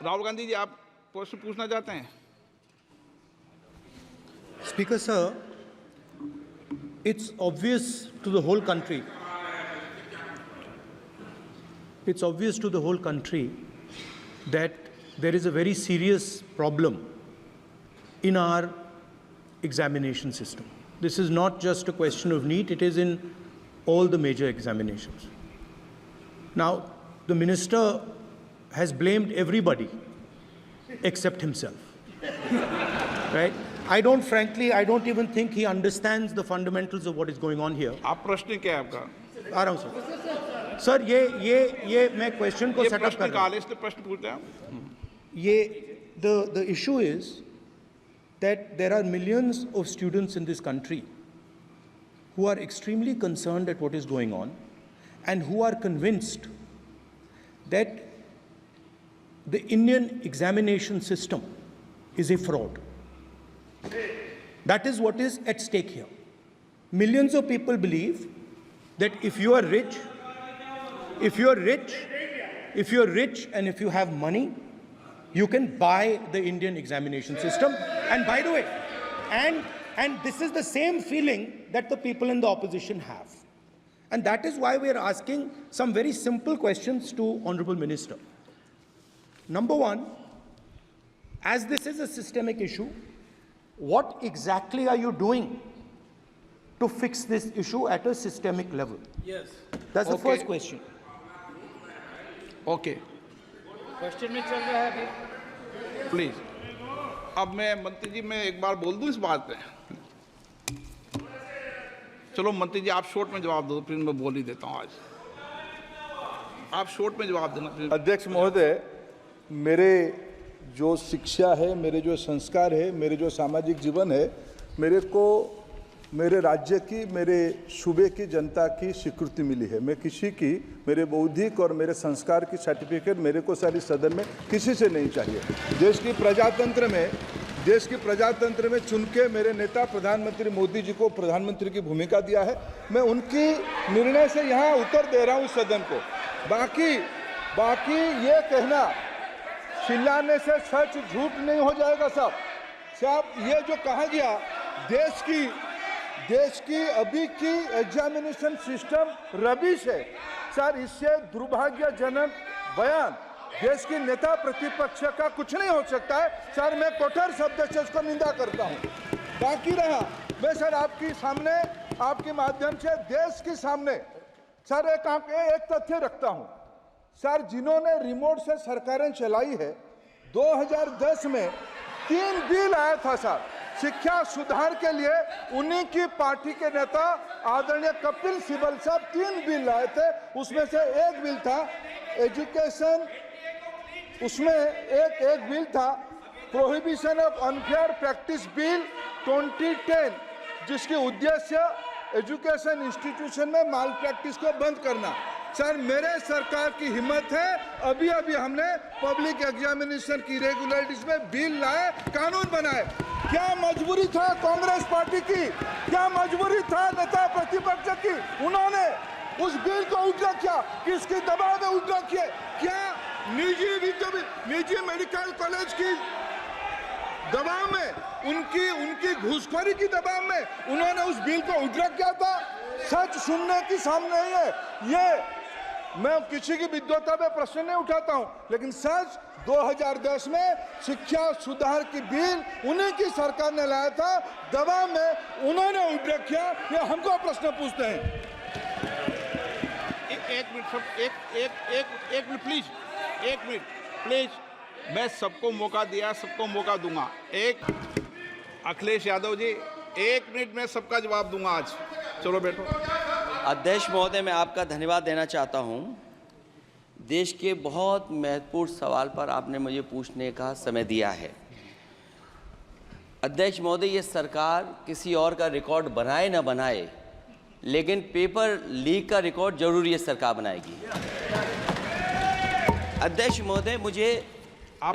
राहुल गांधी जी, आप प्रश्न पूछना चाहते हैं? Speaker sir, it's obvious to the whole country. It's obvious to the whole country that there is a very serious problem in our examination system. This is not just a question of NEET, it is in all the major examinations. Now, the minister has blamed everybody except himself, right? I don't even think he understands the fundamentals of what is going on here. आप प्रश्न क्या है आपका? आ रहा हूं sir ये मैं question को सेटअप कर रहा हूं। इसलिए प्रश्न पूछते हैं आप। ये the issue is that there are millions of students in this country who are extremely concerned at what is going on and who are convinced that the Indian examination system is a fraud. That is what is at stake here. Millions of people believe that if you are rich and if you have money, you can buy the Indian examination system. And by the way, and this is the same feeling that the people in the opposition have. And that is why we are asking some very simple questions to Honorable Minister. Number one, as this is a systemic issue, what exactly are you doing to fix this issue at a systemic level? Yes. That's the first question. Okay, question में चल रहा है अभी। Please. अब मैं मंत्री जी, मैं एक बार बोल दूं इस बात पे? चलो मंत्री जी, आप शॉर्ट में जवाब दो, फिर मैं बोल ही देता हूं। आज आप शॉर्ट में जवाब देना। अध्यक्ष महोदय, मेरे जो शिक्षा है, मेरे जो संस्कार है, मेरे जो सामाजिक जीवन है, मेरे को मेरे राज्य की, मेरे सूबे की जनता की स्वीकृति मिली है। मैं किसी की, मेरे बौद्धिक और मेरे संस्कार की सर्टिफिकेट मेरे को सारी सदन में किसी से नहीं चाहिए। देश की प्रजातंत्र में चुन के मेरे नेता प्रधानमंत्री मोदी जी को प्रधानमंत्री की भूमिका दिया है। मैं उनकी निर्णय से यहाँ उत्तर दे रहा हूँ सदन को। बाकी ये कहना चिल्लाने से सच झूठ नहीं हो जाएगा साहब। ये जो कहा गया देश की अभी की एग्जामिनेशन सिस्टम रबिश है सर, इससे दुर्भाग्यजनक बयान देश की नेता प्रतिपक्ष का कुछ नहीं हो सकता है सर। मैं कठोर शब्द से इसको निंदा करता हूं। बाकी रहा, मैं सर आपके सामने, आपके माध्यम से देश के सामने सर एक तथ्य रखता हूं सर। जिन्होंने रिमोट से सरकारें चलाई है, 2010 में 3 बिल आया था सर शिक्षा सुधार के लिए। उन्हीं की पार्टी के नेता आदरणीय कपिल सिब्बल साहब 3 बिल लाए थे। उसमें से एक बिल था एजुकेशन, उसमें एक बिल था prohibition of unfair practice bill 2010, जिसकी उद्देश्य एजुकेशन इंस्टीट्यूशन में माल प्रैक्टिस को बंद करना। सर मेरे सरकार की हिम्मत है, अभी हमने पब्लिक एग्जामिनेशन की रेगुलरिटीज में बिल लाए, कानून बनाए। क्या मजबूरी था कांग्रेस पार्टी की, क्या मजबूरी था नेता प्रतिपक्ष की? उन्होंने उस बिल को उल्टा किया, किसके दबाव में उल्टा किया? क्या निजी मेडिकल कॉलेज की दबाव में, उनकी घूसखोरी की दबाव में उन्होंने उस बिल को उल्टा किया था? सच सुनने की सामने नहीं है ये। मैं किसी की विद्वता पे प्रश्न नहीं उठाता हूं, लेकिन सच 2010 में शिक्षा सुधार की बिल उन्हीं की सरकार ने लाया था, दबाव में उन्होंने उल्टा किया। ये हमको प्रश्न पूछते हैं। एक मिनट प्लीज। मैं सबको मौका दिया, सबको मौका दूंगा। अखिलेश यादव जी, 1 मिनट में सबका जवाब दूंगा आज। चलो बैठो। अध्यक्ष महोदय, मैं आपका धन्यवाद देना चाहता हूं। देश के बहुत महत्वपूर्ण सवाल पर आपने मुझे पूछने का समय दिया है। अध्यक्ष महोदय, ये सरकार किसी और का रिकॉर्ड बनाए ना बनाए, लेकिन पेपर लीक का रिकॉर्ड जरूर ये सरकार बनाएगी। अध्यक्ष महोदय, मुझे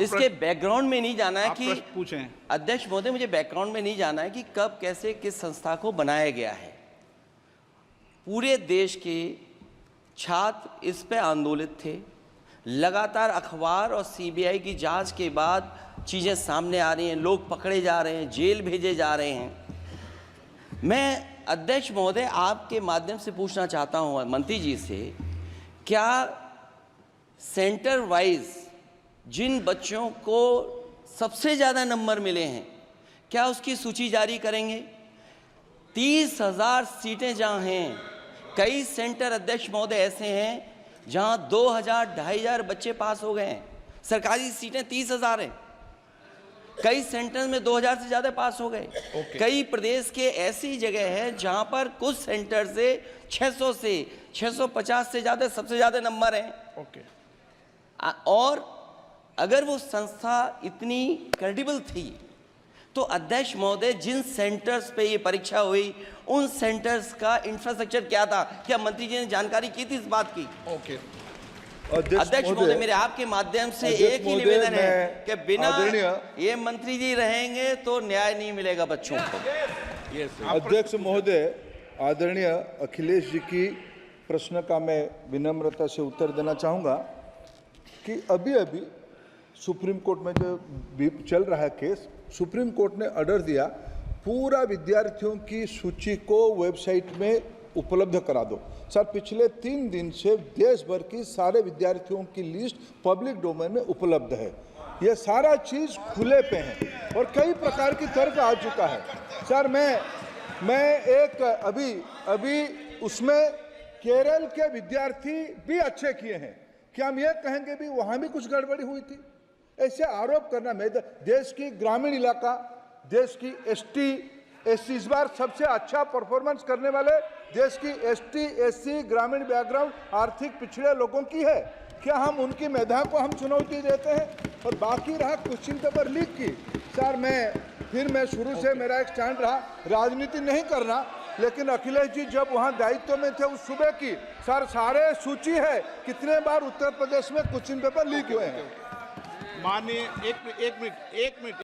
इसके बैकग्राउंड में नहीं जाना है कि पूछें। अध्यक्ष महोदय, मुझे बैकग्राउंड में नहीं जाना है कि कब, कैसे, किस संस्था को बनाया गया है। पूरे देश के छात्र इस पे आंदोलित थे, लगातार अखबार और सीबीआई की जांच के बाद चीज़ें सामने आ रही हैं, लोग पकड़े जा रहे हैं, जेल भेजे जा रहे हैं। मैं अध्यक्ष महोदय आपके माध्यम से पूछना चाहता हूं मंत्री जी से, क्या सेंटर वाइज जिन बच्चों को सबसे ज़्यादा नंबर मिले हैं, क्या उसकी सूची जारी करेंगे? 30,000 सीटें जहां हैं, कई सेंटर अध्यक्ष महोदय ऐसे हैं जहां 2,000 2,500 बच्चे पास हो गए हैं। सरकारी सीटें 30,000 हैं, कई सेंटर में 2,000 से ज़्यादा पास हो गए। कई प्रदेश के ऐसी जगह है जहां पर कुछ सेंटर से 600 से 650 से ज़्यादा सबसे ज़्यादा नंबर हैं। और अगर वो संस्था इतनी क्रेडिबल थी तो अध्यक्ष महोदय जिन सेंटर्स पे ये परीक्षा हुई उन सेंटर्स का इंफ्रास्ट्रक्चर क्या था? क्या मंत्री जी ने जानकारी की थी इस बात की? अध्यक्ष महोदय, मेरे आपके माध्यम से एक ही निवेदन है कि बिना ये मंत्री जी रहेंगे तो न्याय नहीं मिलेगा बच्चों को। अध्यक्ष महोदय, आदरणीय अखिलेश जी की प्रश्न का मैं विनम्रता से उत्तर देना चाहूँगा कि अभी अभी सुप्रीम कोर्ट में जो चल रहा है केस, सुप्रीम कोर्ट ने ऑर्डर दिया पूरा विद्यार्थियों की सूची को वेबसाइट में उपलब्ध करा दो। सर, पिछले 3 दिन से देश भर की सारे विद्यार्थियों की लिस्ट पब्लिक डोमेन में उपलब्ध है। ये सारा चीज़ खुले पे है और कई प्रकार की तर्क आ चुका है। सर, मैं एक अभी उसमें केरल के विद्यार्थी भी अच्छे किए हैं, क्या हम ये कहेंगे भी वहाँ भी कुछ गड़बड़ी हुई थी? ऐसे आरोप करना, मैं देश की ग्रामीण इलाका, देश की एसटी एससी इस बार सबसे अच्छा परफॉर्मेंस करने वाले देश की एसटी एससी ग्रामीण बैकग्राउंड आर्थिक पिछड़े लोगों की है। क्या हम उनकी मेधा को हम चुनौती देते हैं? और बाकी रहा क्वेश्चन पेपर लीक की, सर मैं शुरू से मेरा एक स्टैंड रहा, राजनीति नहीं करना, लेकिन अखिलेश जी जब वहाँ दायित्व में थे उस सुबह की, सर सारे सूची है कितने बार उत्तर प्रदेश में क्वेश्चन पेपर लीक हुए हैं। माननीय एक मिनट